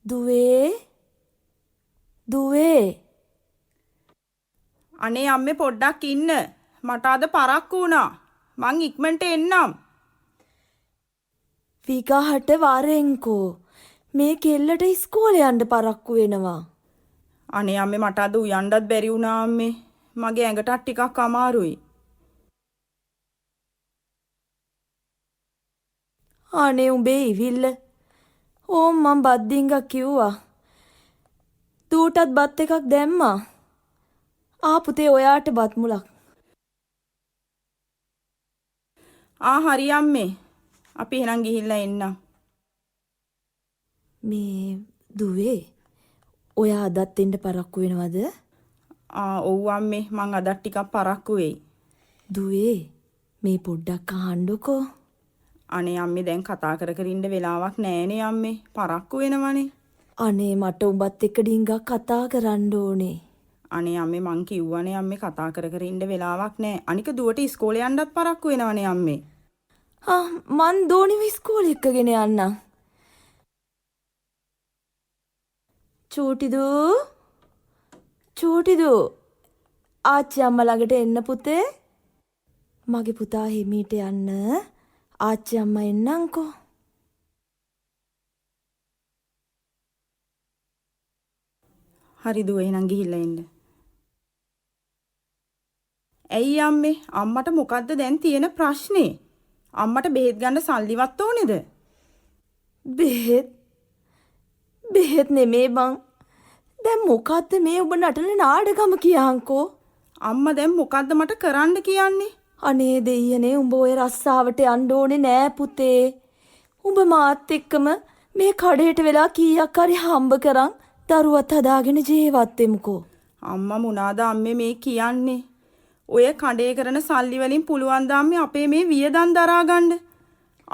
දුවේ දුවේ අනේ අම්මේ පොඩ්ඩක් ඉන්න. මට අද පරක්කු වුණා. මං ඉක්මනට එන්නම්. විගහට වරෙන්කෝ. මේ කෙල්ලට ඉස්කෝලේ යන්න පරක්කු වෙනවා. අනේ අම්මේ මට අද උයන්නත් බැරි වුණා අම්මේ. මගේ ඇඟටත් ටිකක් අමාරුයි. අනේ උඹේ ඉවිල්ල. ඕම් මං බද්දිංගක් කිව්වා. දූටත් බත් එකක් දැම්මා. පුතේ ඔයාට බත් මුලක්. හරි අම්මේ. අපි එහෙනම් ගිහිල්ලා එන්නම්. මේ දුවේ ඔයා අදත් එන්න පරක්කු වෙනවද? ඔව් අම්මේ මං අදත් ටිකක් පරක්කු වෙයි. දුවේ මේ පොඩ්ඩක් අහන්නකෝ. අනේ අම්මේ දැන් කතා කර කර ඉන්න වෙලාවක් නෑනේ අම්මේ. පරක්කු වෙනවනේ. අනේ මට උඹත් එක්ක ඩිංගක් කතා කරන්න ඕනේ. අනේ අම්මේ මං කිව්වනේ අම්මේ කතා කර කර ඉන්න වෙලාවක් නෑ. අනික දුවට ඉස්කෝලේ යන්නත් පරක්කු වෙනවනේ අම්මේ. මං දෝනිව ඉස්කෝලේ එක්කගෙන යන්නම්. චූටිදු ආච්චි අම්මා ළඟට එන්න පුතේ. මගේ පුතා හිමීට යන්න. ආච්චි අම්මා එන්නම්කෝ. හරි දුව එහෙනම් ගිහිල්ලා එන්න. ඇයි අම්මේ අම්මට මොකද්ද දැන් තියෙන ප්‍රශ්නේ? අම්මට බෙහෙත් ගන්න සල්ලිවත් ඕනේද? බෙහෙත් නෙමේ බං. දැන් මොකද්ද මේ ඔබ නටන නාඩගම කියහන්කෝ. අම්මා දැන් මොකද්ද මට කරන්න කියන්නේ? අනේ දෙයියනේ උඹ ඔය රස්සාවට යන්න ඕනේ නෑ පුතේ. උඹ මාත් එක්කම මේ කඩේට වෙලා කීයක් හරි හම්බ කරන් දරුවත් හදාගෙන ජීවත් වෙමුකෝ. අම්මා මොනාද අම්මේ මේ කියන්නේ? ඔය කඩේ කරන සල්ලි වලින් පුළුවන් ද අම්මේ අපේ මේ වියදම් දරා ගන්න?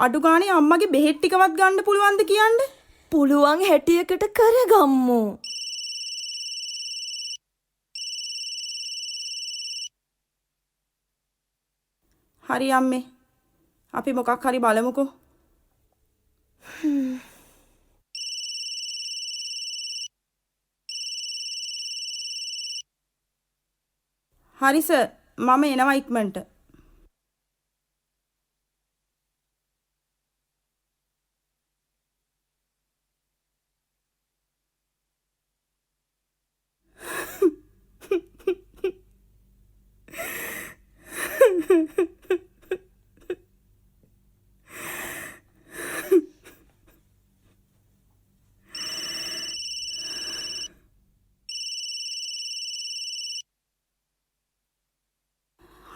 අඩු ගානේ අම්මගේ බෙහෙත් ටිකවත් ගන්න පුළුවන්ද කියන්නේ? පුළුවන් හැටියකට කරගම්මු. හරි අම්මේ. අපි මොකක් හරි බලමුකෝ. හරි සර් මම එනවා ඉක්මනට.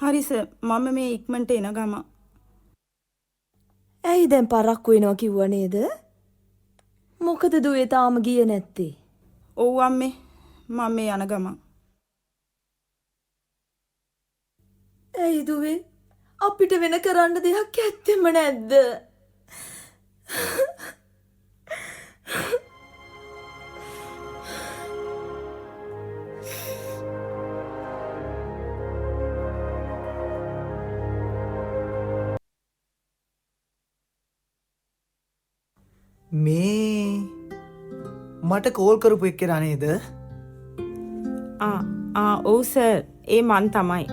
හරි සර් මම මේ ඉක්මනට එන ගම. ඇයි දැන් පරක්කු වෙනවා කිව්ව නේද? මොකද දුවේ තාම ගියේ නැත්තේ? ඔව් අම්මේ මම මේ යන ගම. ඇයි දුවේ අපිට වෙන කරන්න දෙයක් ඇත්තෙම නැද්ද? මේ මට කෝල් කරපු එක්කෙනා නේද? ඔව් සර් ඒ මන් තමයි.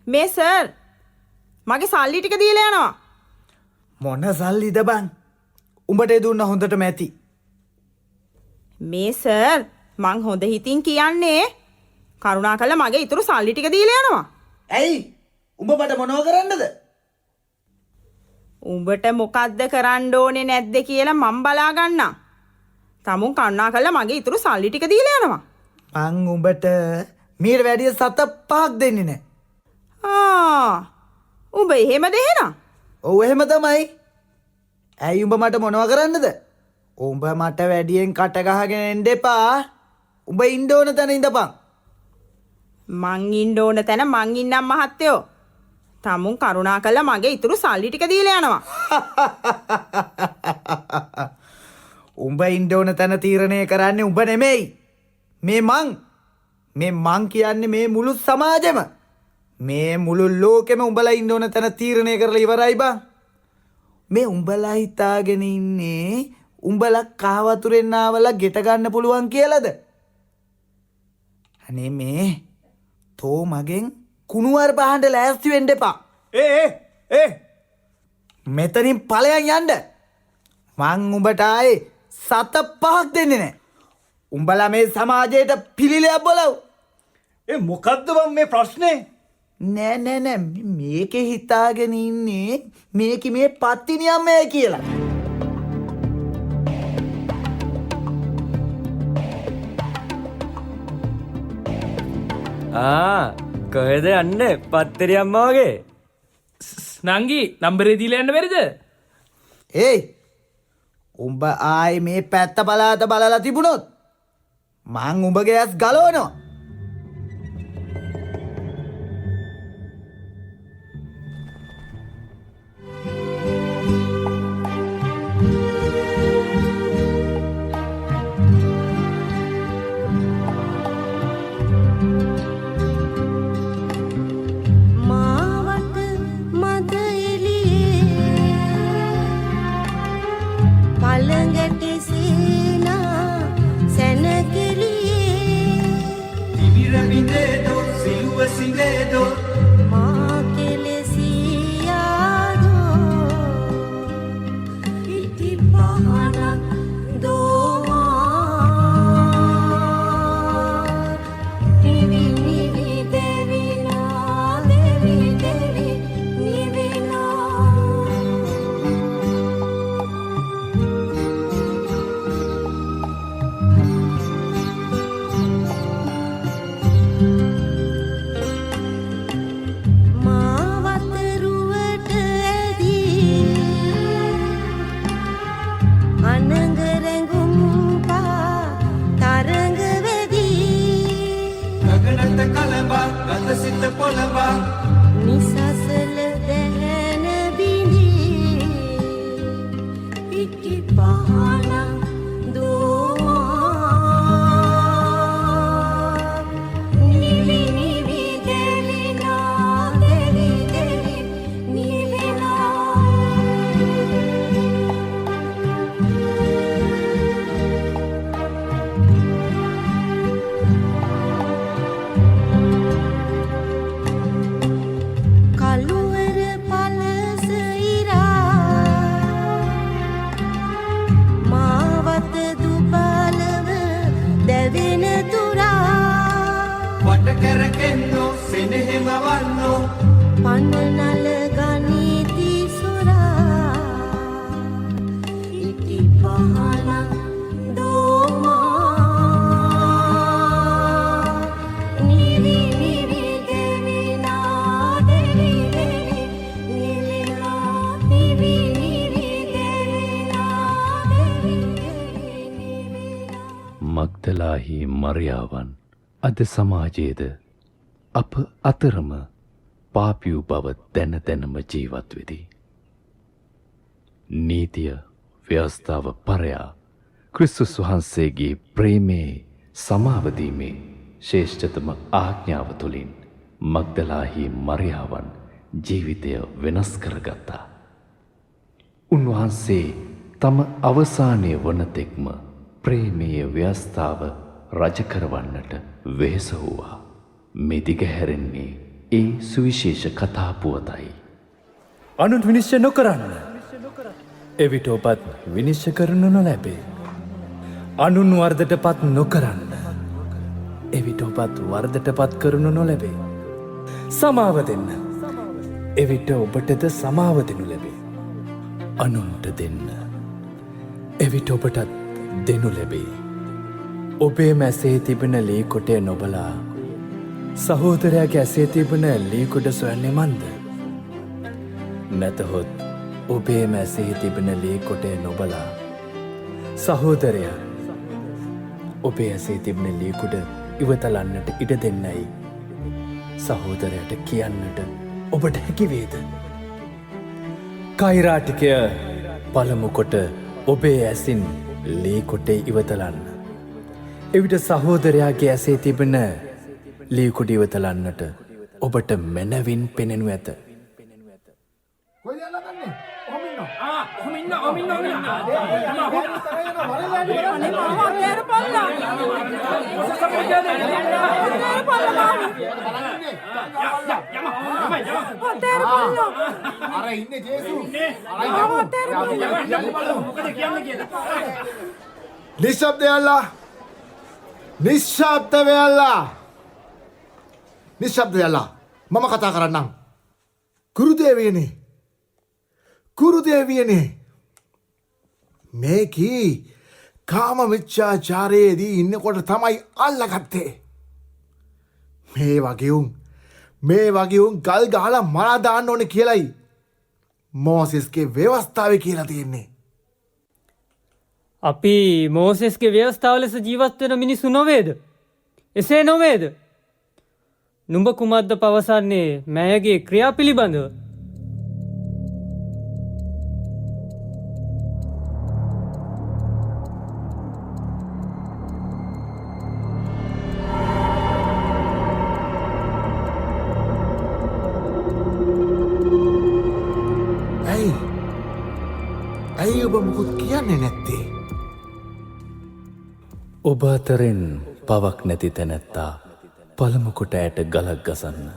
මේ සර් මගේ සල්ලි ටික දීලා යනවා. මොන සල්ලිද බං? උඹට දුන්න හොඳටම ඇති. මේ සර් මං හොඳ හිතින් කියන්නේ කරුණාකරලා මගේ ඉතුරු සල්ලි ටික දීලා යනවා. ඇයි? උඹ මට මොනව කරන්නද? උඹට මොකද්ද කරන්න ඕනේ නැද්ද කියලා මං බලා ගන්නම්. තමුන් කරුණාකරලා මගේ ඉතුරු සල්ලි ටික දීලා යනවා. මං උඹට මීට වැඩිය 7-5ක් දෙන්නේ නැහැ. උඹ එහෙමද එහෙනම්? ඔව් එහෙම තමයි. ඇයි උඹ මට මොනව කරන්නද? උඹ මට වැඩියෙන් කට ගහගෙන එන්න එපා. උඹ ඉන්න ඕන තැන ඉඳපන්. මං ඉන්න ඕන තැන මං ඉන්නම් මහත්තයෝ. තමුන් කරුණාකරලා මගේ ඉතුරු සල්ලි ටික දීලා යනවා. උඹ ඉන්න ඕන තැන තීරණය කරන්නේ උඹ නෙමෙයි. මේ මං කියන්නේ මේ මුළු සමාජෙම. මේ මුළු ලෝකෙම උඹලා ඉන්න ඕන තැන තීරණය කරලා ඉවරයි බං. මේ උඹලා හිතාගෙන ඉන්නේ උඹලා කහ වතුරෙන් ආවලා ගෙට ගන්න පුළුවන් කියලාද? අනේ මේ තෝ මගෙන් කුණුවර පහන්න ලෑස්ති වෙන්න එපා. මෙතනින් ඵලයන් යන්න. මං උඹට ආයේ 7-5ක් දෙන්නේ නැහැ. උඹලා මේ සමාජයට පිළිලයක් බලව. මොකද්ද බං මේ ප්‍රශ්නේ? නෑ මේකේ හිතාගෙන ඉන්නේ මේක මේ පත්තිනි අම්මයි කියලා. කොහෙද යන්නේ? පත්තරි අම්මා වගේ. නංගි නම්බරේ දීලා යන්න බැරිද? ඒයි උඹ ආයේ මේ පැත්ත බලාත බලලා තිබුණොත් මං උඹගේ ඇස් ගලවනවා. මග්දලාහි මරියාවන් අද සමාජයේද අප අතරම පාපියු බව දැන දැනම ජීවත් වෙදී. නීතිය ව්‍යවස්ථාව පරයා ක්‍රිස්තුස් වහන්සේගේ ප්‍රේමයේ සමාවදීමේ ශ්‍රේෂ්ඨතම ආඥාව තුළින් මග්දලාහි මරියාවන් ජීවිතය වෙනස් කරගත්තා. උන්වහන්සේ තම අවසානය වනතෙක්ම ප්‍රේමීය ව්‍යවස්ථාව රජ කරවන්නට වෙහෙස වූවා. මේ දිගහැරෙන්නේ ඒ සුවිශේෂ කතා පුවතයි. අනුන් විනිශ්චය නොකරන්න. එවිට ඔබත් විනිශ්චය කරනු නොලැබේ. අනුන් වර්ධට පත් නොකරන්න. එවිට ඔබත් වර්ධට පත් කරනු නොලැබේ. සමාව දෙන්න. එවිට ඔබටද සමාව දෙනු ලැබේ. අනුන්ට දෙන්න. එවිට ඔබටත් දෙනු ලැබේ. ඔබේ මැසේ තිබෙන ලී කොටය නොබලා සහෝදරයාගේ ඇසේ තිබෙන ලී කොට සොයන්නේ මන්ද? නැතහොත් ඔබේ මැසේ තිබෙන ලී කොටය නොබලා සහෝදරයා ඔබේ ඇසේ තිබෙන ලී කොට ඉවතලන්නට ඉඩ දෙන්නයි සහෝදරයට කියන්නට ඔබට හැකි වේද? කෛරාටිකය පළමු කොට ඔබේ ඇසින් ලී කොටේ ඉවතලන්න. එවිට සහෝදරයාගේ ඇසේ තිබෙන ලී කොට ඉවතලන්නට ඔබට මැනවින් පෙනෙනු ඇත. නිශ්ශබ්ද වෙලා නිශ්ශබ්ද වෙලා නිශ්ශබ්ද වෙලා මම කතා කරන්නම්. කුරුදේවියනේ මේකී කාම මිච්ඡාචාරයේදී ඉන්නකොට තමයි අල්ලගත්තේ. මේ වගේ උන් ගල් ගහලා මරා දාන්න ඕනේ කියලයි මෝසෙස්ගේ ව්‍යවස්ථාවේ කියලා තියෙන්නේ. අපි මෝසෙස්ගේ ව්‍යවස්ථාව ලෙස ජීවත් වෙන මිනිස්සු නොවේද? එසේ නොවේද? නුඹ කුමක්ද පවසන්නේ මෑයගේ ක්‍රියා පිළිබඳව? ඇයි ඔබ මුකුත් කියන්නේ නැත්තේ? ඔබ අතරින් පවක් නැති තැනැත්තා පළමු කොට ඇයට ගලක් ගසන්න.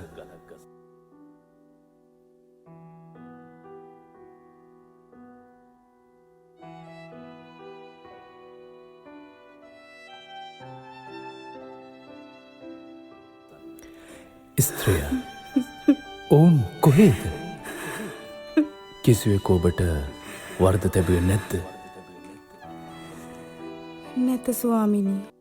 ස්ත්‍රිය ඔවුන් කොහේද? කිසිවෙක ඔබට වර්ධ තැබුවේ නැද්ද? නැත ස්වාමිනී.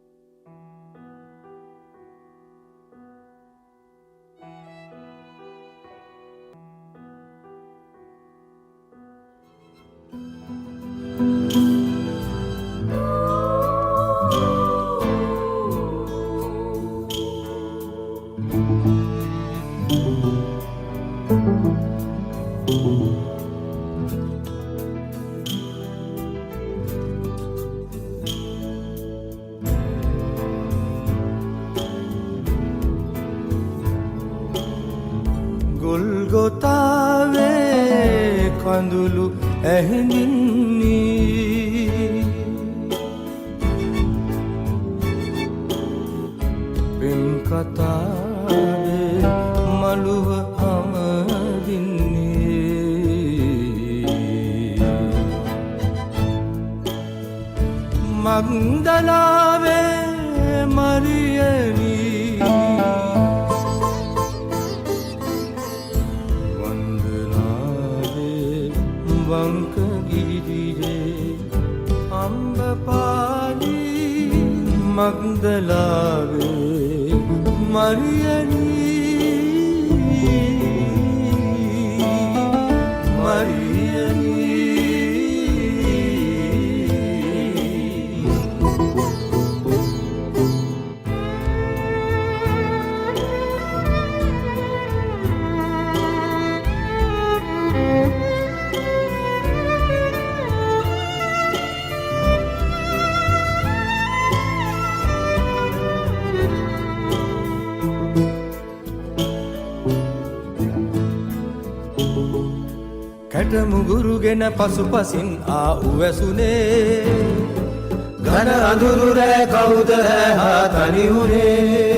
ගොල්ගොතාවේ කඳුළු ඇහිඳින්නේ පෙම් කතාවේ මළුව අමදින්නේ මග්දලාවේ මරියනී වංකගිරියේ අම්බපාලී මග්දලාවේ මරියනී කැටමුගුරුගෙන පසුපසින් ආ උවැසුනේ ඝන අඳුරු රෑ කවුද හා තනි වුනේ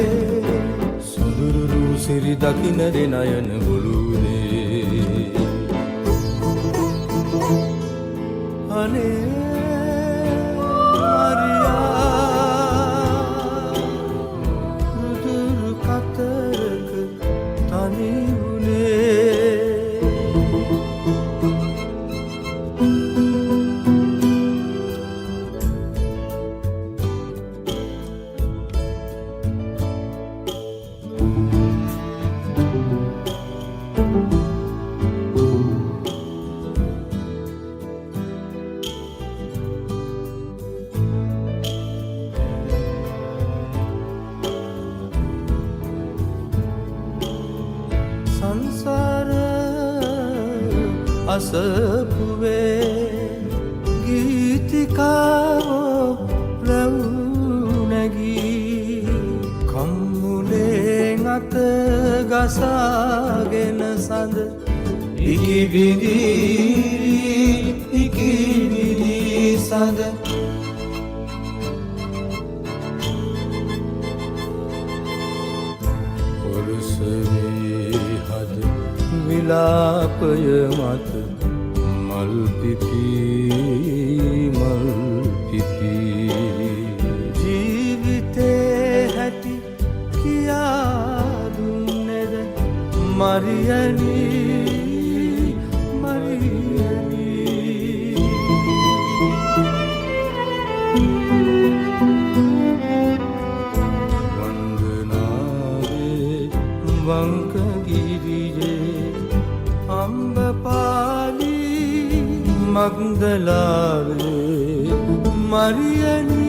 සුදුරුරු සිරි දකින දෙනයන ගොළුනේ අනේ අසපුවේ ගීතිකාවෝ රැවුනැගී කම්මුලෙන් අත ගසාගෙන සඳ ඉකිබිදී සඳ පොරුසවේ හද විලාපය මත මල්පිපි ජීවිතේ හැටි කියා දුන්නේද මරියනී වන්දනාවේ වංකගිරියේ අම්බපාලි මග්දලාවේ මරියනී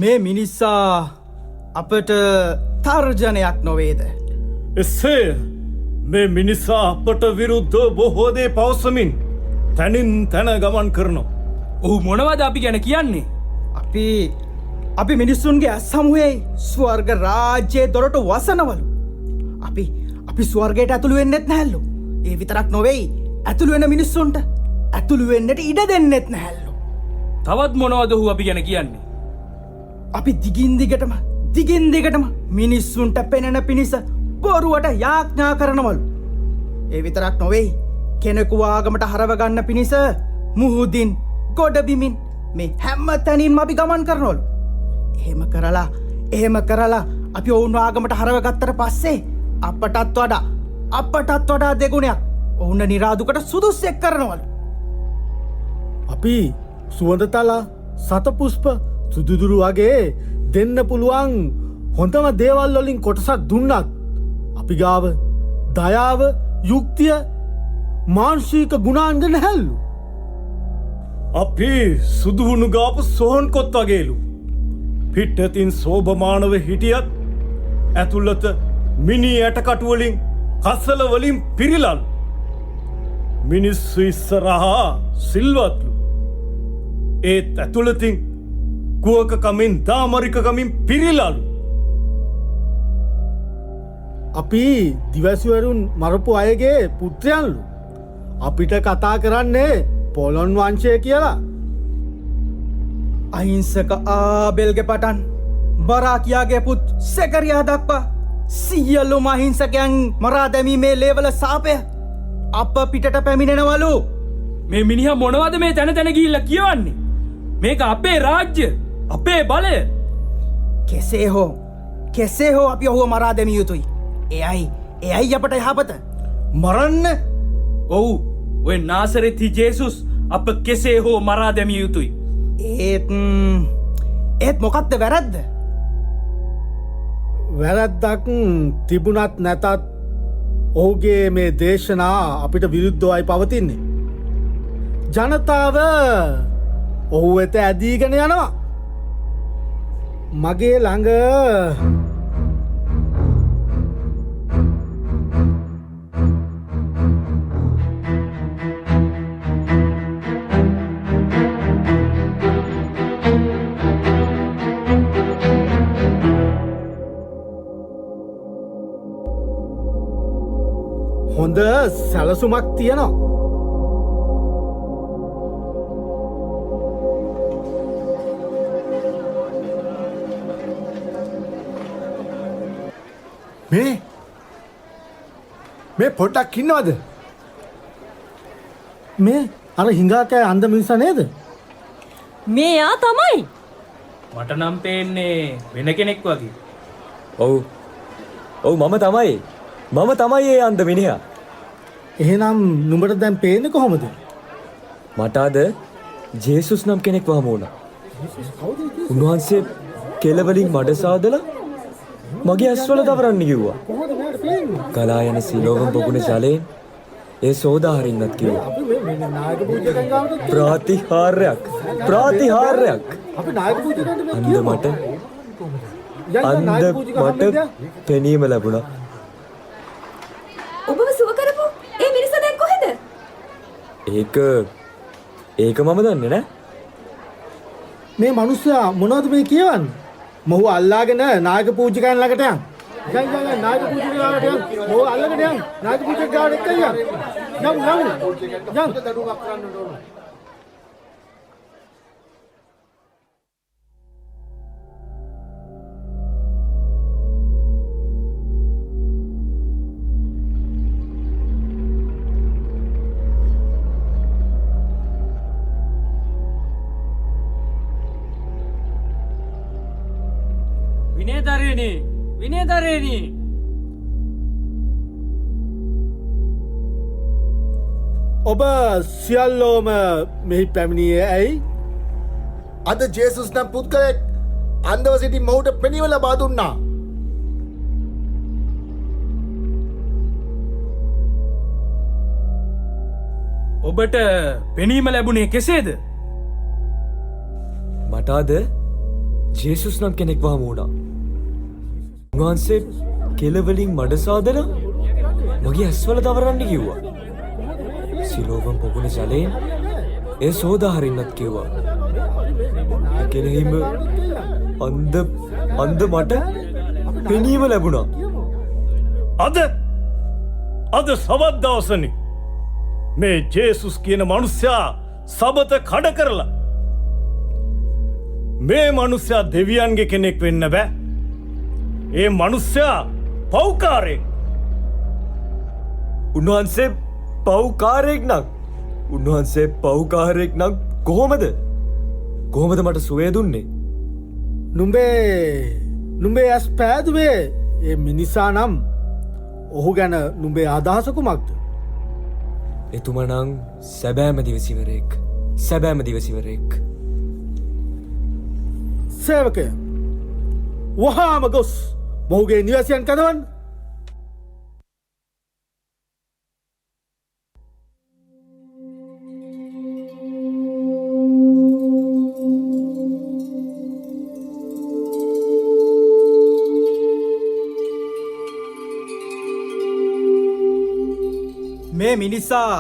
මේ මිනිස්සා අපට තර්ජනයක් නොවේද? එසේ මේ මිනිසා අපට විරුද්ධ බොහෝදේ පවසමින් තැනින් තැන ගමන් කරනවා. ඔහු මොනවද අපි ගැන කියන්නේ? අපි මිනිස්සුන්ගේ ඇස් සමුවේ ස්වර්ග රාජ්‍යයේ දොරට වසනවලු. අපි ස්වර්ගයට ඇතුළු වෙන්නෙත් නැහැලු. ඒ විතරක් නොවෙයි, ඇතුළු වෙන මිනිස්සුන්ට ඇතුළු වෙන්නට ඉඩ දෙන්නෙත් නැහැලු. තවත් මොනවද ඔහු අපි ගැන කියන්නේ? අපි දිගින් දිගටම මිනිස්සුන්ට පෙනෙන පිණිස බොරුවට යාඥා කරනවලු. ඒ විතරක් නොවෙයි, කෙනෙකු ආගමට හරව ගන්න පිණිස මුහුදින් ගොඩබිමින් මේ හැම තැනින්ම අපි ගමන් කරනවලු. එහෙම කරලා අපි ඔවුන් ආගමට හරව ගත්තට පස්සේ අපටත් වඩා දෙගුණයක් ඔවුන් නිරාදුකට සුදුස්සෙක් කරනවලු. අපි සුවඳතලා සතපුෂ්ප සුදුදුරු වගේ දෙන්න පුළුවන් හොඳම දේවල් වලින් කොටසක් දුන්නත් අපි ගාව දයාව යුක්තිය මානුෂික ගුණාංග නැහැලු. අපි සුදුහුණු ගාපු සොහන් කොත් වගේලු. පිට්ටතින් සෝභමානව හිටියත් ඇතුළත මිනි ඇටකටුවලින් කස්සල වලින් පිරිලල්. මිනිස්සු ඉස්සරහා සිල්වත්ලු. ඒත් ඇතුළතින් කුවකකමින් දාමරිකකමින් පිරිලලු. අපි දිවැසිවරුන් මරපු අයගේ පුත්‍රයන්ලු. අපිට කතා කරන්නේ පොලොන් වංශය කියලා. අහිංසක ආබෙල්ගේ පටන් බරාකියාගේ පුත් සැකරියා දක්වා සියලුම අහිංසකයන් මරා දැමීමේ ලේවල සාපය අප පිටට පැමිණෙනවලු. මේ මිනිහා මොනවද මේ තැන තැන ගිහිල්ලා කියවන්නේ? මේක අපේ රාජ්‍ය, අපේ බලය. කෙසේ හෝ අපි ඔහුව මරා දැමිය යුතුයි. එයයි අපට යහපත. මරන්න? ඔව්, ඔය නාසරෙති ජේසුස් අප කෙසේ හෝ මරා දැමිය යුතුයි. ඒත් මොකක්ද වැරද්ද? වැරද්දක් තිබුණත් නැතත් ඔහුගේ මේ දේශනා අපිට විරුද්ධවයි පවතින්නේ. ජනතාව ඔහු වෙත ඇදීගෙන යනවා. මගේ ළඟ හොඳ සැලසුමක් තියෙනවා. මේ පොට්ටක් ඉන්නවද? මේ අර හිඟාකෑ අන්ද මිනිසා නේද? මේ යා තමයි. මට නම් පේන්නේ වෙන කෙනෙක් වගේ. ඔව් මම තමයි ඒ අන්ද මිනිහා. එහෙනම් නුඹට දැන් පේන්නේ කොහොමද? මට අද ජේසුස් නම් කෙනෙක් වහම වුණා. උන්වහන්සේ කෙලවලින් මඩ සාදලා මගේ ඇස්වල තවරන්න කිව්වා. ගලා යන සිලෝවම් පොකුණ ජලයෙන් ඒ සෝදා හරින්නත් කිව්වා. ප්‍රාතිහාර්යක් අපි නායක පූජකයන්ට මේ අන්ද මට පෙනීම ලැබුණා. ඔබව සුව කරපු ඒ මිනිසා දැන් කොහෙද? ඒක මම දන්නේ නෑ. මේ මිනිස්සයා මොනවද මේ කියවන්නේ? මොහු අල්ලාගෙන නායක පූජකයන් ළඟට යන්. යන් නායක පූජකයන් ළඟට යන්. මොහු අල්ලගෙන යන්. නායක පූජක ගාවට එක්ක යන්. යන්. දඩුවමක් කරන්න ඕන. විනයදරේනි ඔබ සියල්ලෝම මෙහි පැමිණියේ ඇයි? අද ජේසුස් නම් පුද්ගලෙක් අන්දව සිටි මොහුට පෙනීම ලබා දුන්නා. ඔබට පෙනීම ලැබුණේ කෙසේද? මට අද ජේසුස් නම් කෙනෙක් වහම වුණා. උන්වහන්සේ කෙලවලින් මඩ සාදලා මගේ ඇස්වල තවරන්න කිව්වා. සිලෝවම් පොකුණ ජලයෙන් ඒ සෝදා හරින්නත් කිව්වා. කෙනෙහිම අන්ද මට පෙනීම ලැබුණා. අද සවත් දවසනි මේ ජේසුස් කියන මනුස්සයා සබත කඩ කරලා මේ මනුස්සයා දෙවියන්ගේ කෙනෙක් වෙන්න බෑ. ඒ මනුස්සයා පව්කාරයෙක්. උන්වහන්සේ පව්කාරයෙක් නම් කොහොමද මට සුවය දුන්නේ? නුඹේ ඇස් පෑදුවේ ඒ මිනිසා නම් ඔහු ගැන නුඹේ අදහස කුමක්ද? එතුමා නම් සැබෑම දිවසිවරයෙක්. සේවකය වහාම ගොස් මොහුගේ නිවසයන් කදවන්න. මේ මිනිසා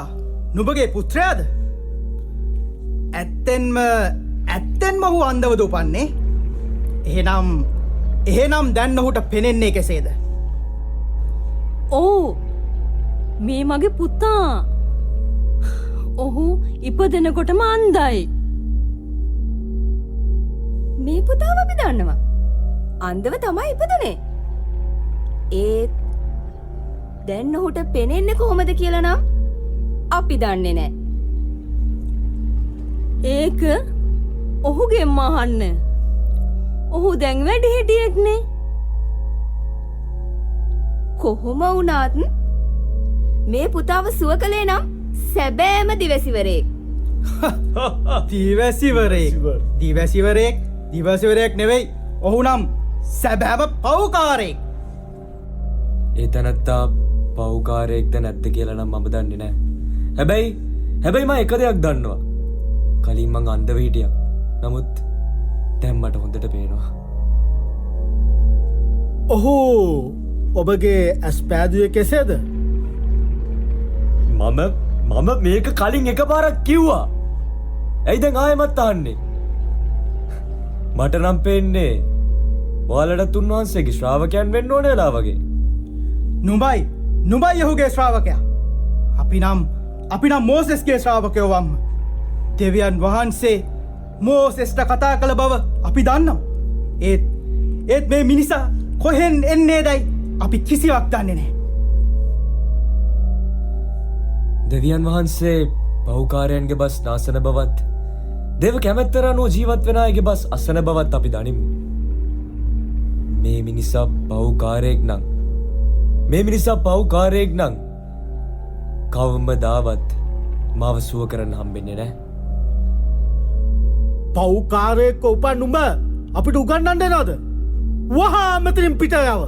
නුඹගේ පුත්‍රයාද? ඇත්තෙන්ම ඔහු අන්දවද උපන්නේ? එහෙනම් දැන් ඔහුට පෙනෙන්නේ කෙසේද? ඕ මේ මගේ පුතා. ඔහු ඉපදෙනකොටම අන්දයි. මේ පුතාව අපි දන්නවා. අන්දව තමයි ඉපදුනේ. ඒත් දැන් ඔහුට පෙනෙන්නේ කොහොමද කියලා නම් අපි දන්නේ නැහැ. ඒක ඔහුගෙන්ම අහන්න. ඔහු දැන් වැඩිහිටියෙක්නේ. කොහොම වුණත් මේ පුතාව සුව කළේ නම් සැබෑම දිවසිවරයෙක්. දිවසිවරයෙක් නෙවෙයි. ඔහු නම් සැබෑම පව්කාරයෙක්. ඒ තැනැත්තා පව්කාරයෙක්ද නැද්ද කියලා නම් මම දන්නේ නෑ. හැබැයි මම එක දෙයක් දන්නවා. කලින් මං අන්දව හිටියා. නමුත් දැන් මට හොඳට පේනවා. ඔහු ඔබගේ ඇස් පෑදුවේ කෙසේද? මම මේක කලින් එකපාරක් කිව්වා. ඇයි දැන් ආයෙමත් අහන්නේ? මට නම් පේන්නේ ඔයාලටත් උන්වහන්සේගේ ශ්‍රාවකයන් වෙන්න ඕන වෙලා වගේ. නුඹයි නුඹයි ඔහුගේ ශ්‍රාවකයා. අපි නම් මෝසෙස්ගේ ශ්‍රාවකයෝ වම්. දෙවියන් වහන්සේ මෝසෙස්ට කතා කළ බව අපි දන්නවා. ඒත් මේ මිනිසා කොහෙන් එන්නේදයි අපි කිසිවක් දන්නේ නැහැ. දෙවියන් වහන්සේ පෞකාරයන්ගේ බස් නාසන බවත් දෙව කැමැත්තර අනුව ජීවත් වෙන අයගේ බස් අසන බවත් අපි දනිමු. මේ මිනිසා පෞකාරයෙක් නම් කවමදාවත් මාව සුව කරන්න හම්බෙන්නේ නැහැ. පෞකාරයෙක් උපන් නුඹ අපිට උගන්වන්න දෙනවද? වහා මෙතනින් පිට යව.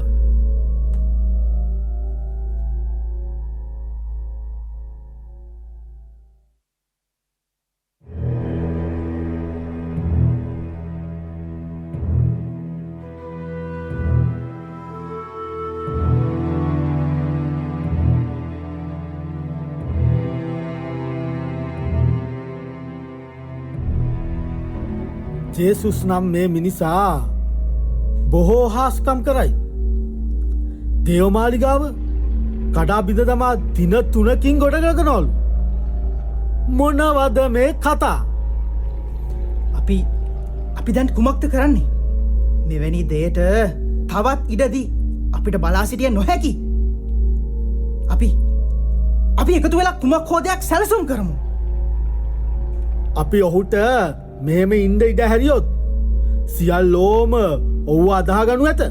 ජේසුස් නම් මේ මිනිසා බොහෝ හාස්කම් කරයි. දේවමාලිගාව කඩා බිඳ තමා දින 3කින් ගොඩනගනවලු. මොනවද මේ කතා? අපි දැන් කුමක්ද කරන්නේ? මෙවැනි දෙයට තවත් ඉඩදී අපිට බලා සිටිය නොහැකි. අපි එකතු වෙලා කුමක් හෝ දෙයක් සැලසුම් කරමු. අපි ඔහුට මෙහෙම ඉන්ද ඉඩ හැරියොත් සියල්ලෝම ඔහු අදාගනු ඇත.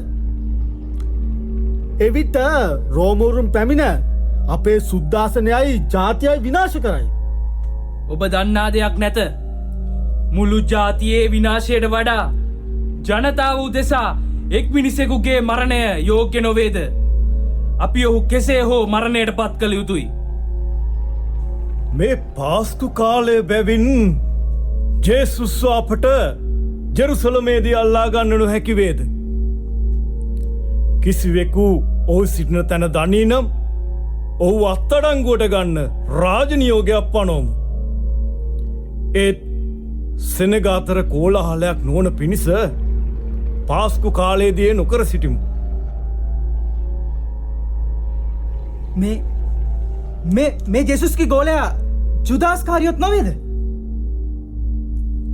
එවිට රෝමවරුන් පැමිණ අපේ සුද්දාසනයයි ජාතියයි විනාශ කරයි. ඔබ දන්නා දෙයක් නැත. මුළු ජාතියේ විනාශයට වඩා ජනතාව උදෙසා එක් මිනිසෙකුගේ මරණය යෝග්‍ය නොවේද? අපි ඔහු කෙසේ හෝ මරණයට පත් කළ යුතුයි. මේ පාස්කු කාලය බැවින් ජේසුස් අපට ජෙරුසලමේදී අල්ලා ගන්නනු හැකිවේද? කිසිවෙකු ඔහු සිටින තැන දනී නම් ඔහු අත්තඩංගුවට ගන්න රාජනියෝගයක් පනෝමු. ඒත් සෙනගාතර කෝලාහලයක් නොවන පිණිස පාස්කු කාලයේදී නොකර සිටිමු. මේ ජෙසුස්ගේ ගෝලයා ජුදාස්කාරියොත් නොවේද?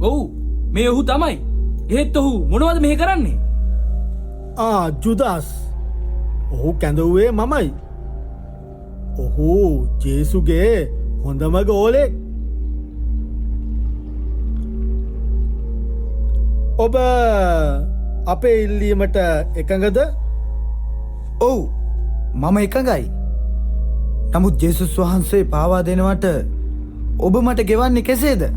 ඔව්, මේ ඔහු තමයි. එහෙත් ඔහු මොනවද මෙහෙ කරන්නේ? ජුදාස්. ඔහු කැඳවුවේ මමයි. ඔහු ජේසුගේ හොඳම ගෝලෙක්. ඔබ අපේ ඉල්ලීමට එකඟද? ඔව්, මම එකඟයි. නමුත් ජේසුස් වහන්සේ පාවා දෙනවට ඔබ මට ගෙවන්නේ කෙසේද?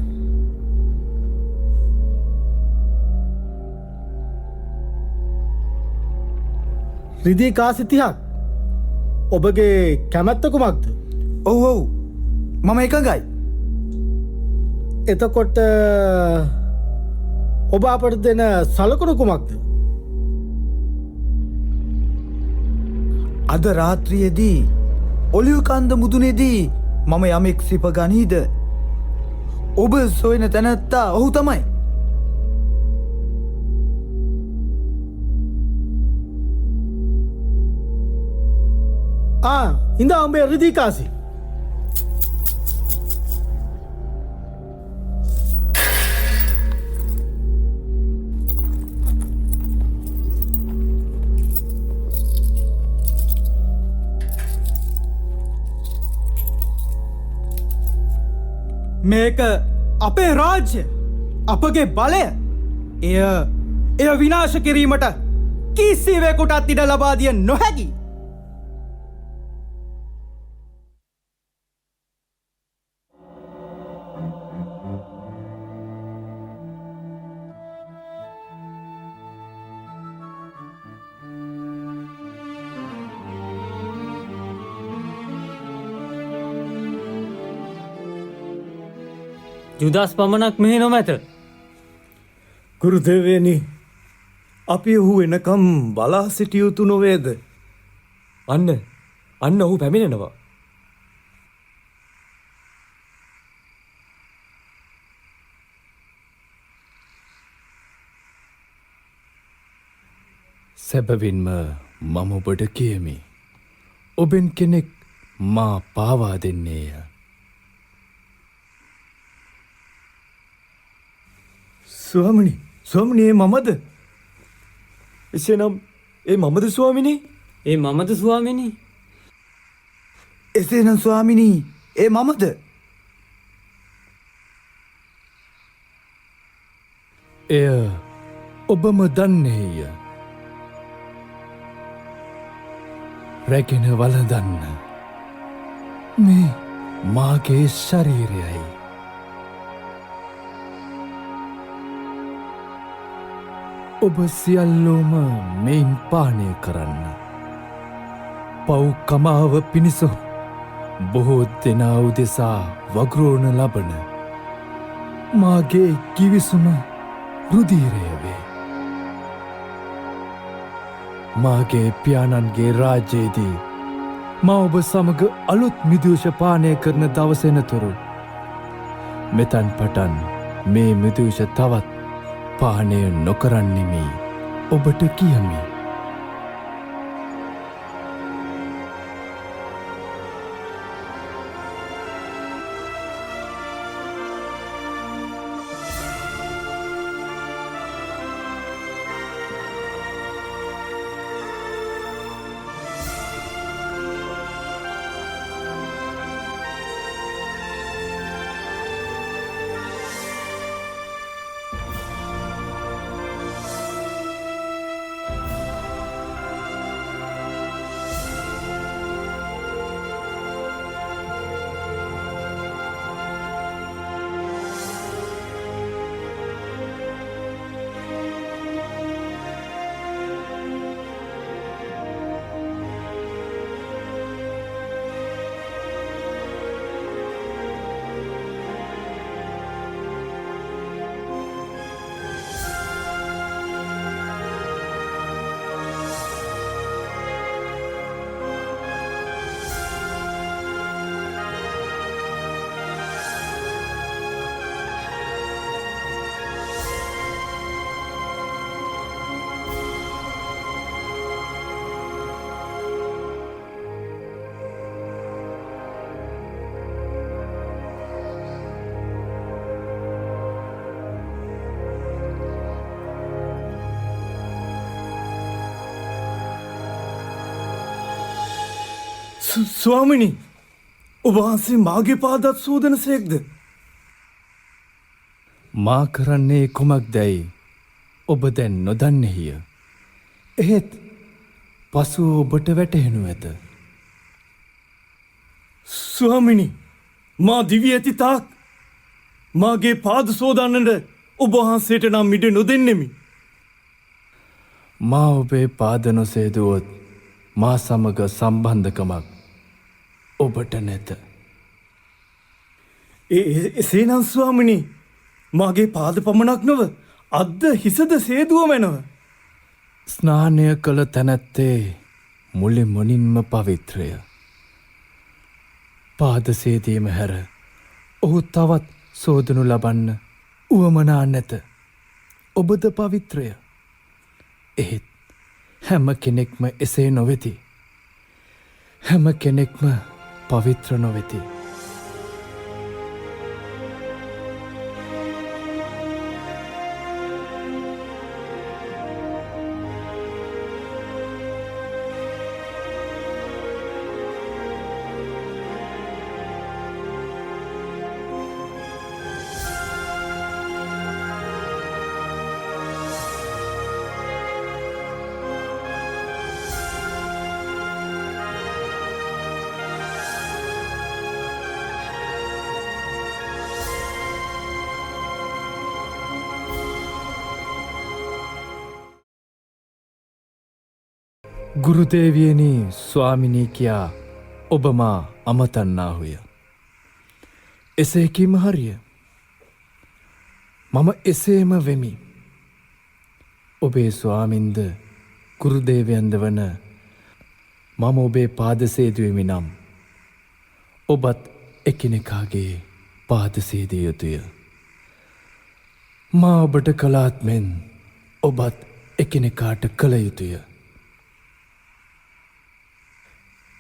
රිදී කාසි 30ක්. ඔබගේ කැමැත්ත කුමක්ද? ඔව් මම එකඟයි. එතකොට ඔබ අපට දෙන සලකුණු කුමක්ද? අද රාත්‍රියේදී ඔලිව් කන්ද මුදුනේදී මම යමෙක් සිප ගනීද? ඔබ සොයන තැනැත්තා ඔහු තමයි. ඉඳා උඹේ රිදී කාසි. මේක අපේ රාජ්‍ය, අපගේ බලය. එය විනාශ කිරීමට කිසිවෙකුටත් ඉඩ ලබා දිය නොහැකි. ජුදාස් පමණක් මෙහි නොමැත. ගුරුදේවයනි, අපි ඔහු එනකම් බලා සිටිය යුතු නොවේද? අන්න ඔහු පැමිණෙනවා. සැබවින්ම මම ඔබට කියමි. ඔබෙන් කෙනෙක් මා පාවා දෙන්නේය. ස්වාමිනී ඒ මමද? එසේනම් ඒ මමද ස්වාමිනී? ඒ මමද ස්වාමිනී? එසේනම් ස්වාමිනී ඒ මමද? එය ඔබම දන්නේය. රැගෙන වළඳන්න. මේ මාගේ ශරීරයයි. ඔබ සියල්ලෝම මෙයින් පානය කරන්න. පව් කමාව පිණිස බොහෝ දෙනා උදෙසා වග්‍රෝණ ලබන මාගේ කිවිසුම රුධීරය වේ. මාගේ පියාණන්ගේ රාජ්‍යයේදී මා ඔබ සමග අලුත් මිදූෂ පානය කරන දවසෙනතුරු මෙතන් පටන් මේ මිදූෂ තවත් පානය නොකරන්නෙමි ඔබට කියමි. ස්වාමිනී ඔබ වහන්සේ මාගේ පාදත් සූදන සේක්ද? මා කරන්නේ කුමක් දැයි ඔබ දැන් නොදන්නෙහිය. එහෙත් පසුව ඔබට වැටහෙනු ඇත. ස්වාමිනී මා දිවි ඇති තාක් මාගේ පාද සෝදන්නට ඔබ වහන්සේට නම් මිඩ නොදෙන්නෙමි. මා ඔබේ පාද නොසේදුවොත් මා සමග සම්බන්ධකමක් ඔබට නැත. එසේනම් ස්වාමිනී මාගේ පාද පමණක් නොව අද්ද හිසද සේදුව මැනව. ස්නානය කළ තැනැත්තේ මුලි මුනින්ම පවිත්‍රය. පාදසේදීම හැර ඔහු තවත් සෝදනු ලබන්න උවමනා නැත. ඔබද පවිත්‍රය. එහෙත් හැම කෙනෙක්ම එසේ නොවෙති. හැම කෙනෙක්ම පවිත්‍ර නොවෙති. ගුරුදේවියනි ස්වාමිනී කියා ඔබ මා අමතන්නාහුය. එසේ කීම හරිය. මම එසේම වෙමි. ඔබේ ස්වාමින්ද ගුරුදේවයන්ද වන මම ඔබේ පාදසේදුවෙමි නම් ඔබත් එකිනෙකාගේ පාදසේදිය යුතුය. මා ඔබට කළාත් මෙන් ඔබත් එකිනෙකාට කළ යුතුය.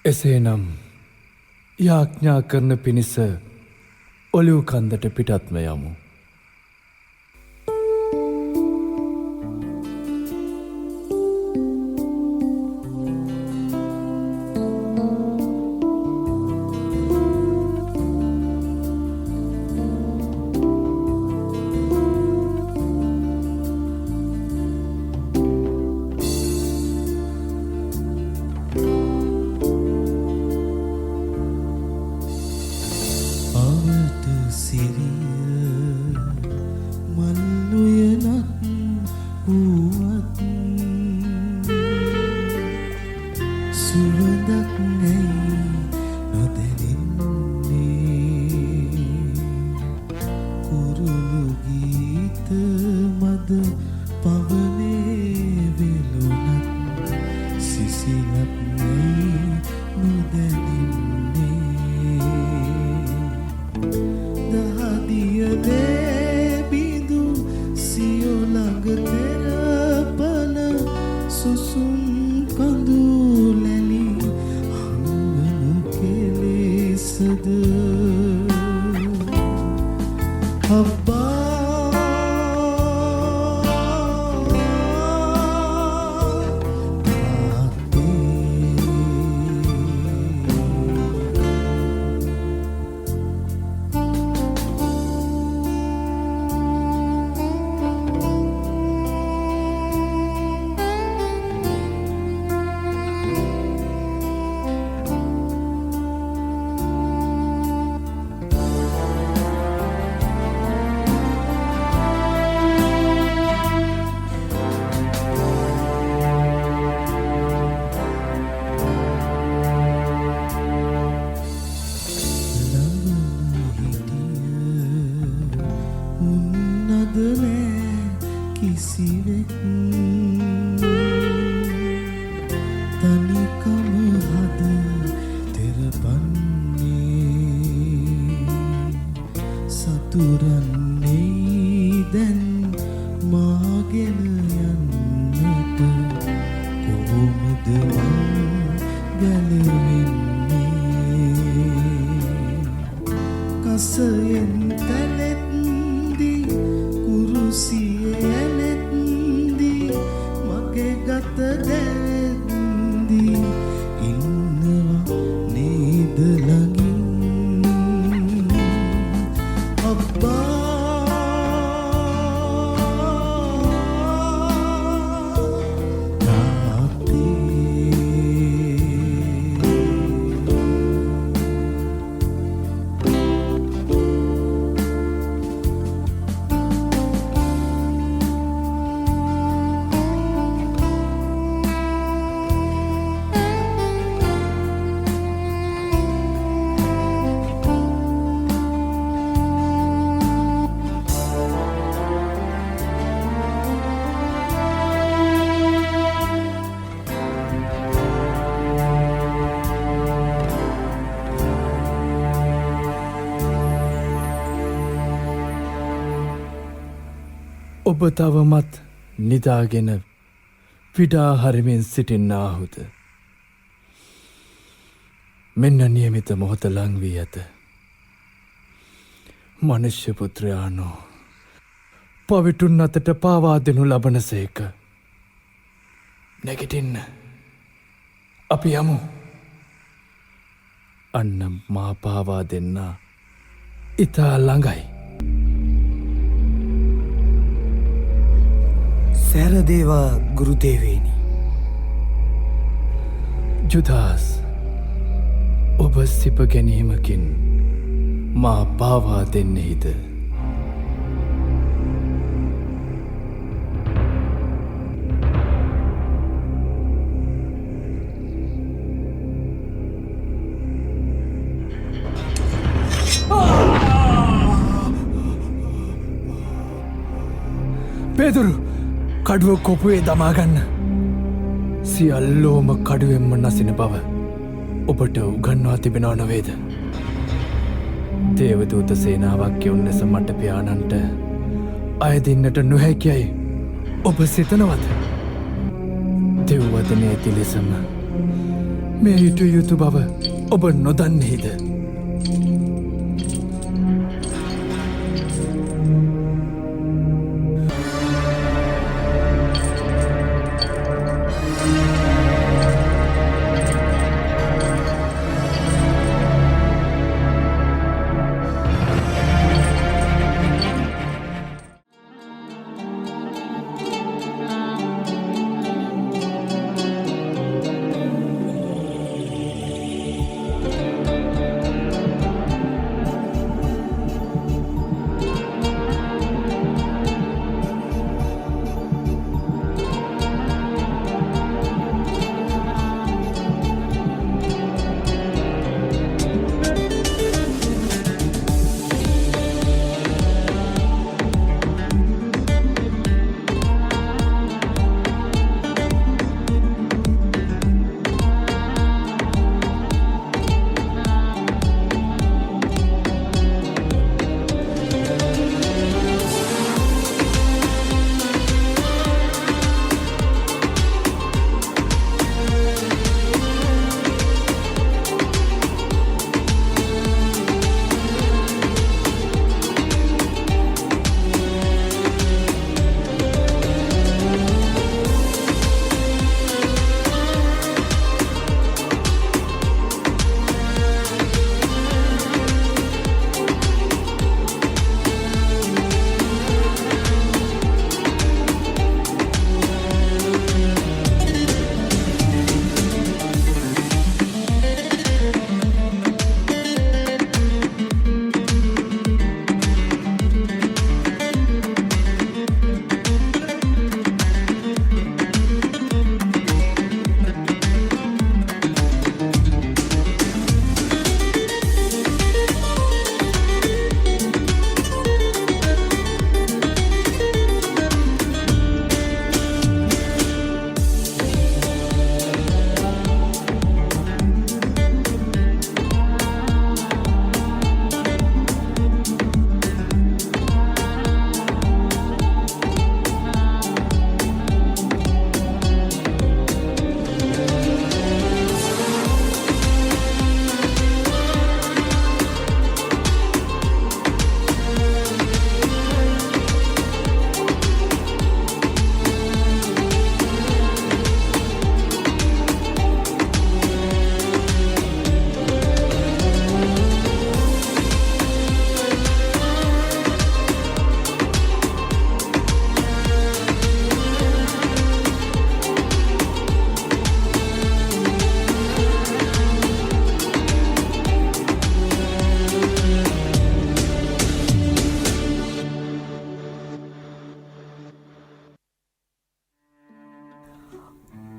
එසේනම් යාඥා කරන පිණිස ඔලිව් කන්දට පිටත්ම යමු. ආවට සිරිය මල්ලුයනක් වුවත් සුවඳක් නැයි නොදැනෙන්නේ කුරුළු ගීත මද පවනේ වෙලුණත් සිසිලක් නැයි නොදැනෙන්නේ දහදියලේ බිඳු සියොළඟ තෙරපල සුසුම් කඳුලැලි හංගනු කෙලෙසද කිසිවෙක් තනිකම හද තෙරපන්නේ සතුරන්නේ දැන් මාගෙන යන්නට කොහොමද ගැලවෙන්නේ කසයෙන් තැලෙත්දි කුරුසියේ ඇලෙත්දි මගේ ගත දැවෙත්දි ඉන්නවා නේද ළඟින් අබ්බා ඔබ තවමත් නිදාගෙන පිටා හරිමින් සිටින්නාහුද. මෙන්න නියමිත මොහොත ලං වී ඇත. මනුෂ්‍ය පුත්‍රයානෝ පවිටුන් අතට පාවා දෙනු ලබනසේක. නැගිටින්න අපි යමු. අන්න මා පාවා දෙන්න ඉතා ළඟයි. සැරදේවා ගුරුදේවේනි. ජුදාස් ඔබ සිප ගැනීමකින් මා පාවා දෙන්නෙහිද. පේදුරු කඩුව කොපුවේ දමාගන්න. සියල්ලෝම කඩුවෙන්ම නසින බව ඔබට උගන්වා තිබෙනව නොවේද. දේවදූත සේනාවක් යොන්නස මට පියාණන්ට අයදින්නට නොහැකියයි ඔබ සිතනවද. දෙව්වදන ඇති ලෙසම මේ යුතු යුතු බව ඔබ නොදන්නේද?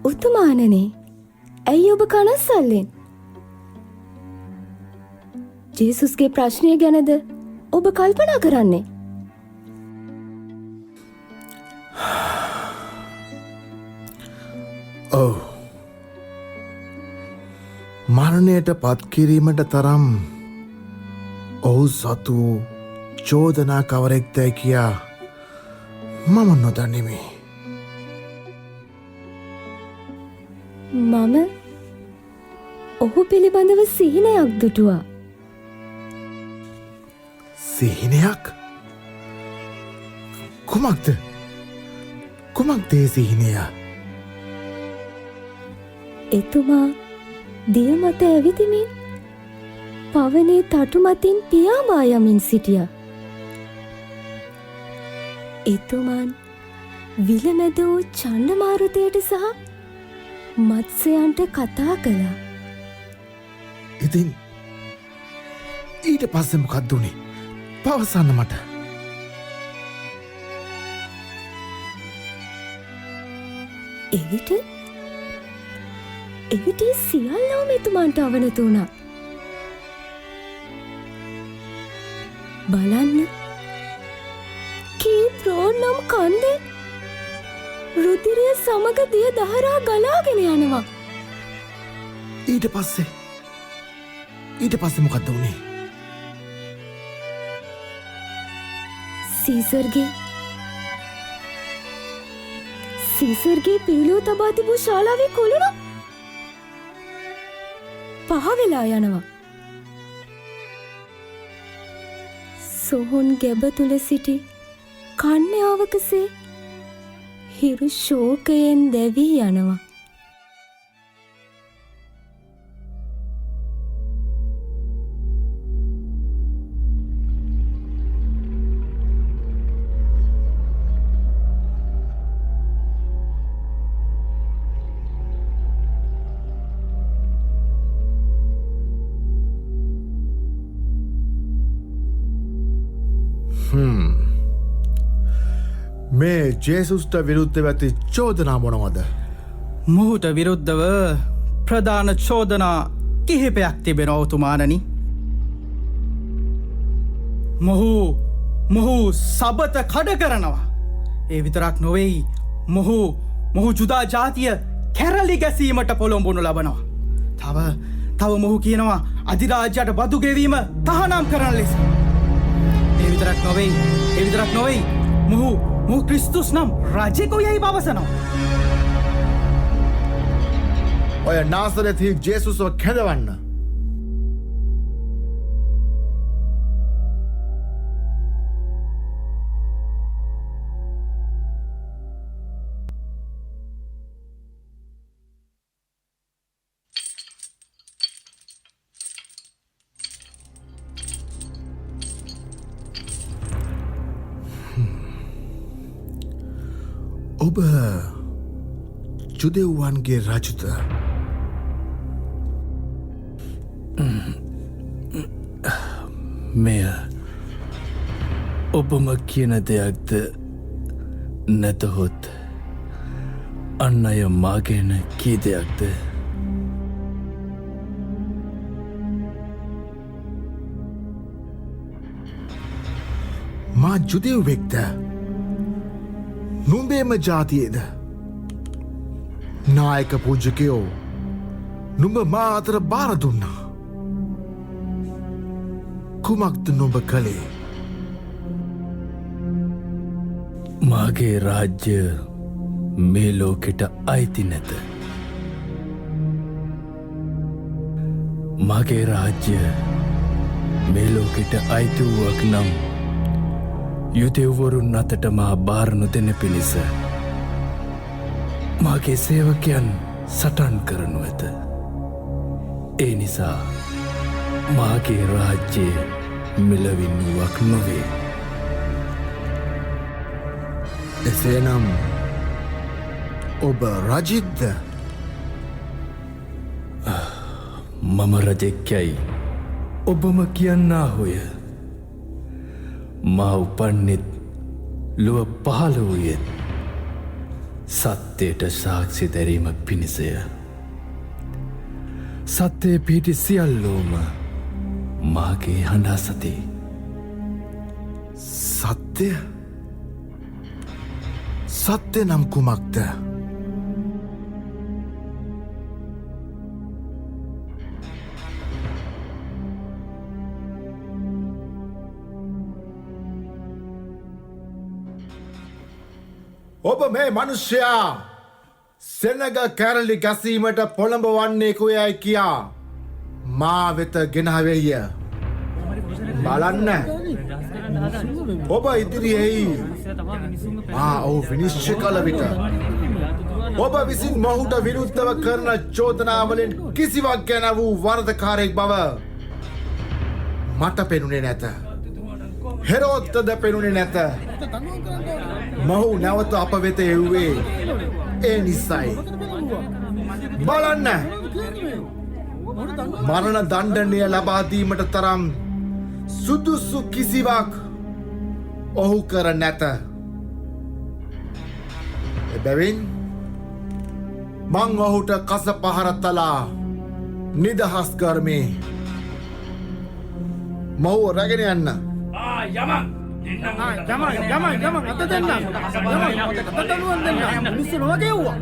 උතුමානනේ ඇයි ඔබ කනස්සල්ලෙන්? ජේසුස්ගේ ප්‍රශ්නය ගැනද ඔබ කල්පනා කරන්නේ? ඔව්. මරණයට පත්කිරීමට තරම් ඔහු සතු චෝදනා කවරෙක්දැයි කියා මම නොදන්නෙමි. මම ඔහු පිළිබඳව සිහිනයක් දුටුවා. සිහිනයක්? කුමක්ද? කුමක්දේ සිහිනය? එතුමා දිය මත ඇවිදිමින් පවනේ තටුමතින් පියාඹා යමින් සිටිය. එතුමන් විලමැද වූ චණ්ඩමාරුතයට සහ මත්ස්‍යයන්ට කතා කළා. ඉතින් ඊට පස්සෙ මොකක්ද වුණේ? පවසන්න මට. එවිට සියල්ලෝම එතුමන්ට අවනත වුණා. බලන්න, කීත්‍රෝන් නම් කන්දෙන් රුධිරය සමග දිය දහරා ගලාගෙන යනවා. ඊට පස්සේ මොකක්ද වුණේ? සීසර්ගේ පිළිලෝ තබා තිබූ ශාලාවේ කුළුණ පහ වෙලා යනවා. සොහොන් ගැබ තුල සිටි කන්‍යාවකසේ හිරු ශෝකයෙන් දැවී යනවා. මේ ජේසුස්ට විරුද්ධ ඇති චෝදනා මොනවද? මොහුට විරුද්ධව ප්‍රධාන චෝදනා කිහිපයක් තිබෙන ඔතුමානනි. මොහු සබත කඩ කරනවා. ඒ විතරක් නොවෙයි, මොහු ජුදා ජාතිය කැරලි ගැසීමට පොළොඹුණු ලබනවා. තව මොහු කියනවා අධිරාජ්‍යයට බදු ගෙවීම තහනම් කරන ලෙස. ඒ විතරක් නොවෙයි, මොහු ක්‍රිස්තුස් නම් රජෙකු යයි පවසනවා. ඔය නාසරෙති ජේසුස්ව කැඳවන්න. ඔබ ජුදෙව්වන්ගේ රජුත? මෙය ඔබම කියන දෙයක්ද නැතහොත් අන්න අය මාගෙන කී දෙයක්ද? මා ජුදෙව්වෙක්ද? නුඹේම ජාතියේද? නායක පූජකයෝ නුඹ මා අතර බාර දුන්නා. කුමක්ද නුඹ කළේ? මාගේ රාජ්‍ය මේ ලෝකෙට අයිති නැත. මගේ රාජ්‍ය මේ ලෝකෙට අයිති වුවක් නම් යුදෙව්වරුන් අතට මා බාර නොදෙන පිණිස මාගේ සේවකයන් සටන් කරනු ඇත. ඒ නිසා මාගේ රාජ්‍යය මිලවින් වුවක් නොවේ. එසේනම් ඔබ රජිද්ද? මම රජෙක්යයි ඔබම කියන්නා හොය. මා උපන්නෙත් ලොව පහළ වූයෙත් සත්‍යයට සාක්ෂි දැරීම පිණිසය. සත්‍යය පිහිටි සියල්ලෝම මාගේ හඬා සති. සත්‍ය නම් කුමක්ද? ඔබ මේ මනුෂ්‍යයා සෙනග කැරලි ගැසීමට පොළඹ වන්නේකු යැයි කියා මා වෙත ගෙනවෙය. බලන්න, ඔබ ඉදිරියෙහි ඔහු විනිශ්චය කළ විට ඔබ විසින් මොහුට විරුද්ධව කරන චෝදනාවලින් කිසිවක් ගැන වූ වරදකාරයෙක් බව මට පෙනුනේ නැත. හෙරෝද්දද පෙනුනේ නැත. මොහු නැවත අප වෙත එව්වේ ඒ නිසයි. බලන්න, මරණ දණ්ඩනය ලබා දීමට තරම් සුදුසු කිසිවක් ඔහු කර නැත. එබැවින් මං ඔහුට කස පහර තලා නිදහස් කරමේ. මොහුව රැගෙන යන්න. යමන් අත දෙන්න. අත දනුවන් දෙන්න. මිනිස්සු නොවගෙව්වා.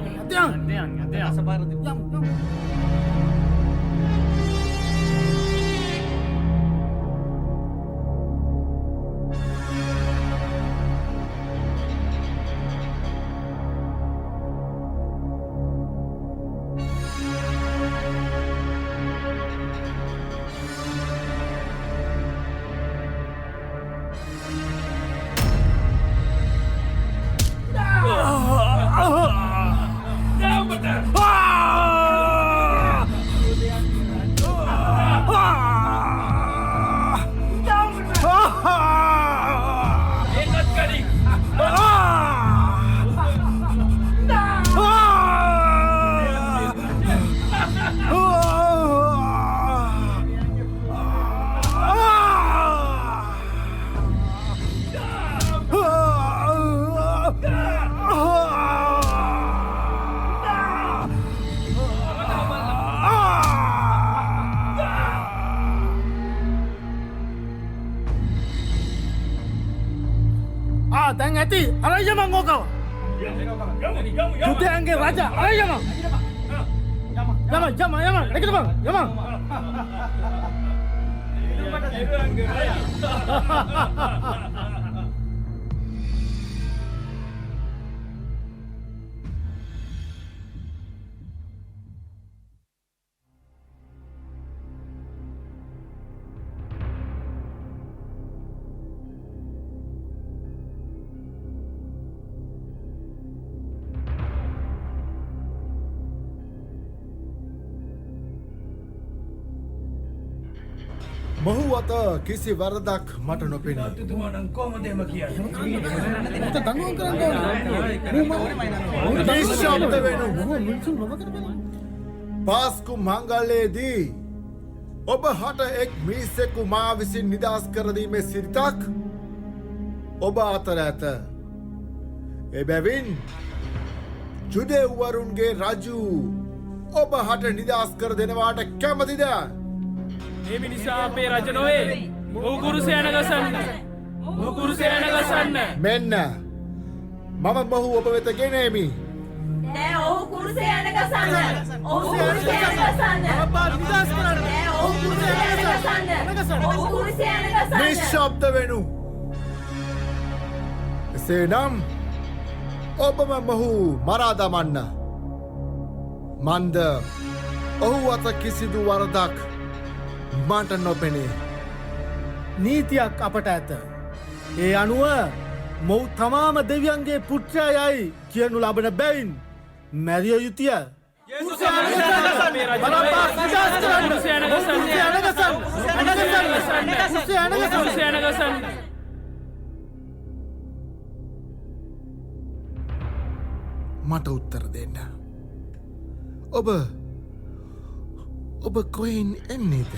දැන් ඇති අරයමං ඕකව යුද්ධයන්ගේ රජා අරයමං යම නැගිටපන් යමං මොහු අත කිසි වරදක් මට නොපෙනේ. නිශ්ශබ්ද වෙනු. පාස්කු මංගල්‍යයේදී ඔබ හට එක් මිනිසෙකු මා විසින් නිදහස් කර දීමේ සිරිතක් ඔබ අතර ඇත. එබැවින් ජුදෙව්වරුන්ගේ රජු ඔබ හට නිදහස් කර දෙනවාට කැමතිද? මේ මිනිසා අපේ රජ නොවේ. ඔහු කුරුසයන ගසන්න. ඔහු කුරුසයන ගසන්න. මෙන්න මම මොහු ඔබ වෙත ගෙනෙමි. නෑ ඔහු කුරුසයන ගසන්න. ඔහු කුරුසයන ගසන්න. අපා නිදහස් කරන්න. නෑ ඔහු කුරුසයන ගසන්න. ඔහු කුරුසයන ගසන්න. නිශ්ශබ්ද වෙනු. එසේනම් ඔබම මොහු මරා දමන්න. මන්ද ඔහු අත කිසිදු වරදක් මට නොපෙනේ. නීතියක් අපට ඇත. ඒ අනුව මොහු තමාම දෙවියන්ගේ පුත්‍රයයි කියනු ලබන බැවින් මැරිය යුතුය. මට උත්තර දෙන්න. ඔබ කොයින් එන්නේද?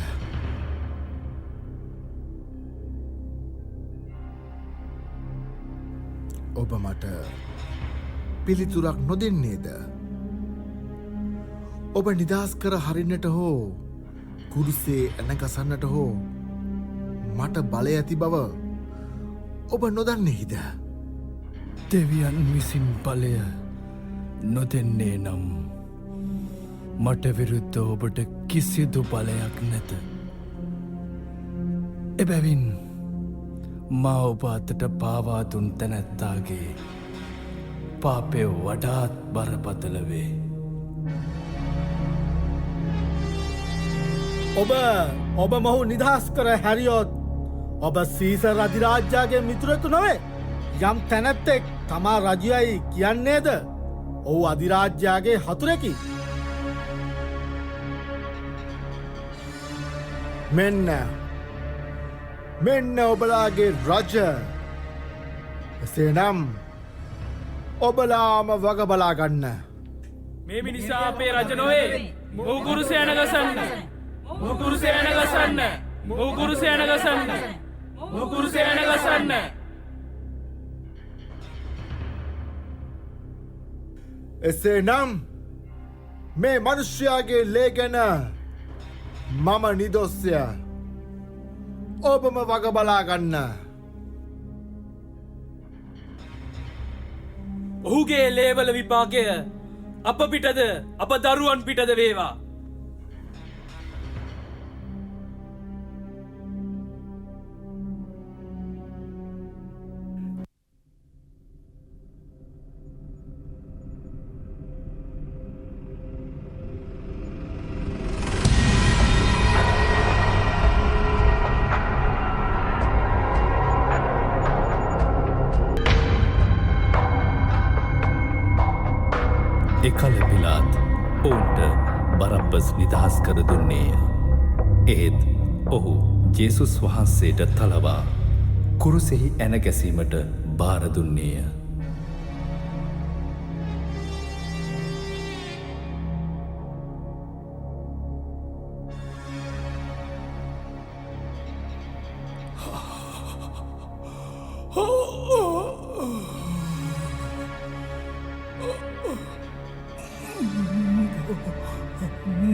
ඔබ මට පිළිතුරක් නොදෙන්නේද? ඔබ නිදහස් කර හරින්නට හෝ කුරුසේ ඇනගසන්නට හෝ මට බලය ඇති බව ඔබ නොදන්නේහිද? දෙවියන් විසින් බලය නොදෙන්නේ නම් මට විරුද්ධ ඔබට කිසිදු බලයක් නැත. එබැවින් මා ඔබ අතට පාවාදුන් තැනැත්තාගේ පාපය වඩාත් බරපතල වේ. ඔබ මොහු නිදහස් කර හැරියොත් ඔබ සීසර් අධිරාජ්‍යගේ මිතුරෙකු නොවේ. යම් තැනැත්තෙක් තමා රජයයි කියන්නේද ඔහු අධිරාජ්‍යගේ හතුරෙකි. මෙන්න ඔබලාගේ රජ. එසේනම් ඔබලාම වග බලාගන්න. මේ මිනිසා අපේ රජ නොවේ. ඔහු කුරුසයන ගසන්න. ඔහු කුරුසයන ගසන්න. ඔහු කුරුසයන ගසන්න. ඔහු කුරුසයන ගසන්න. එසේනම් මේ මනුෂ්‍යයාගේ ලේ ගැන මම නිදොස්ය. ඔබම වග බලාගන්න. ඔහුගේ ලේවල විපාකය අප පිටද අප දරුවන් පිටද වේවා. ඔවුන්ට බරබ්බස් නිදහස් කර දුන්නේය. එහෙත් ඔහු ජේසුස් වහන්සේට තලවා කුරුසෙහි ඇන ගැසීමට භාර දුන්නේය.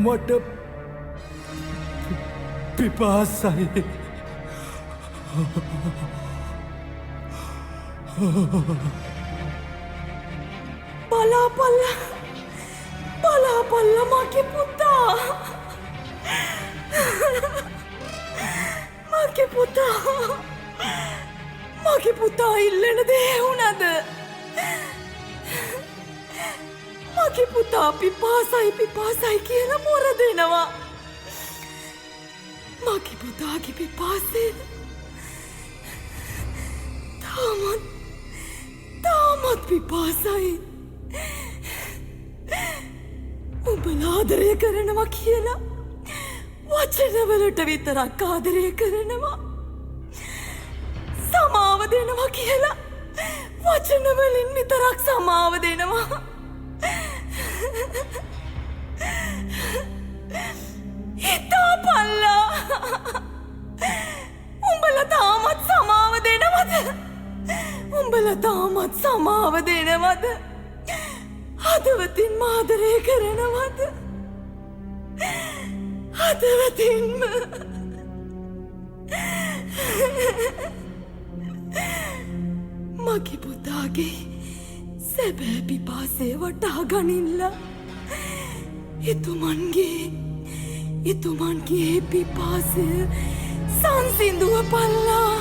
මට පිපාසයි. බලාපල්ල මගේ පුතා. මගේ පුතා ඉල්ලන දේ වුණද? මගේ පුතා පිපාසයි කියලා මොර දෙනවා. මගේ පුතාගේ පිපාසය තාමත් පිපාසයි. උඹලා ආදරය කරනවා කියලා වචනවලට විතරක් ආදරය කරනවා. සමාව දෙනවා කියලා වචනවලින් විතරක් සමාව දෙනවා. හිතා පල්ලා. උඹලා තාමත් සමාව දෙනවද? හදවතින් ආදරය කරනවද? හදවතින්ම. මගේ පුතාගේ සැබෑ පිපාසය වටහා ගනින්න. එතුමන්ගේ පිපාසය සංසිඳුව පල්ලා.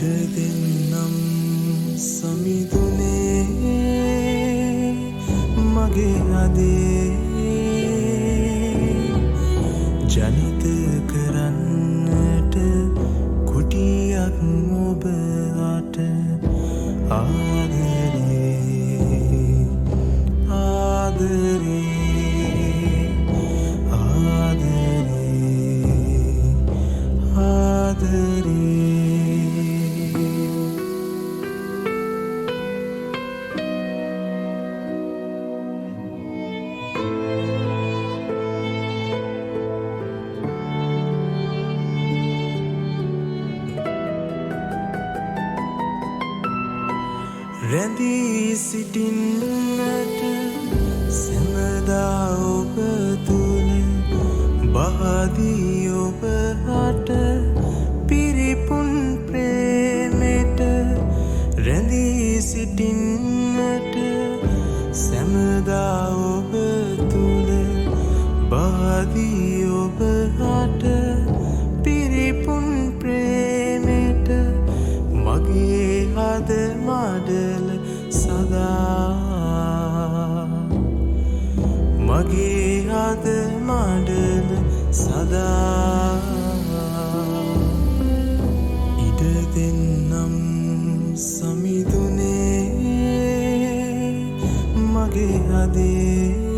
දෙන්නම් සමිදුනේ මගේ අදේ ජනිත කරන්නට කුටියක් ඔබ අට ආදරේ ආදරේ රැඳී සිටින්නට සැමදා ඔබ තුළ බහදී ඔබ හට පිරිපුන් ප්‍රේමෙට රැඳී සිටින්නට සැමදා ඔබ තුළ බහදී ඔබ හට පිරිපුන් ප්‍රේමෙට මගේ හද මඩල සදා මගේ හද මඩල සදා ඉඩ දෙන්නම් සමිදුනේ මගේ හදේ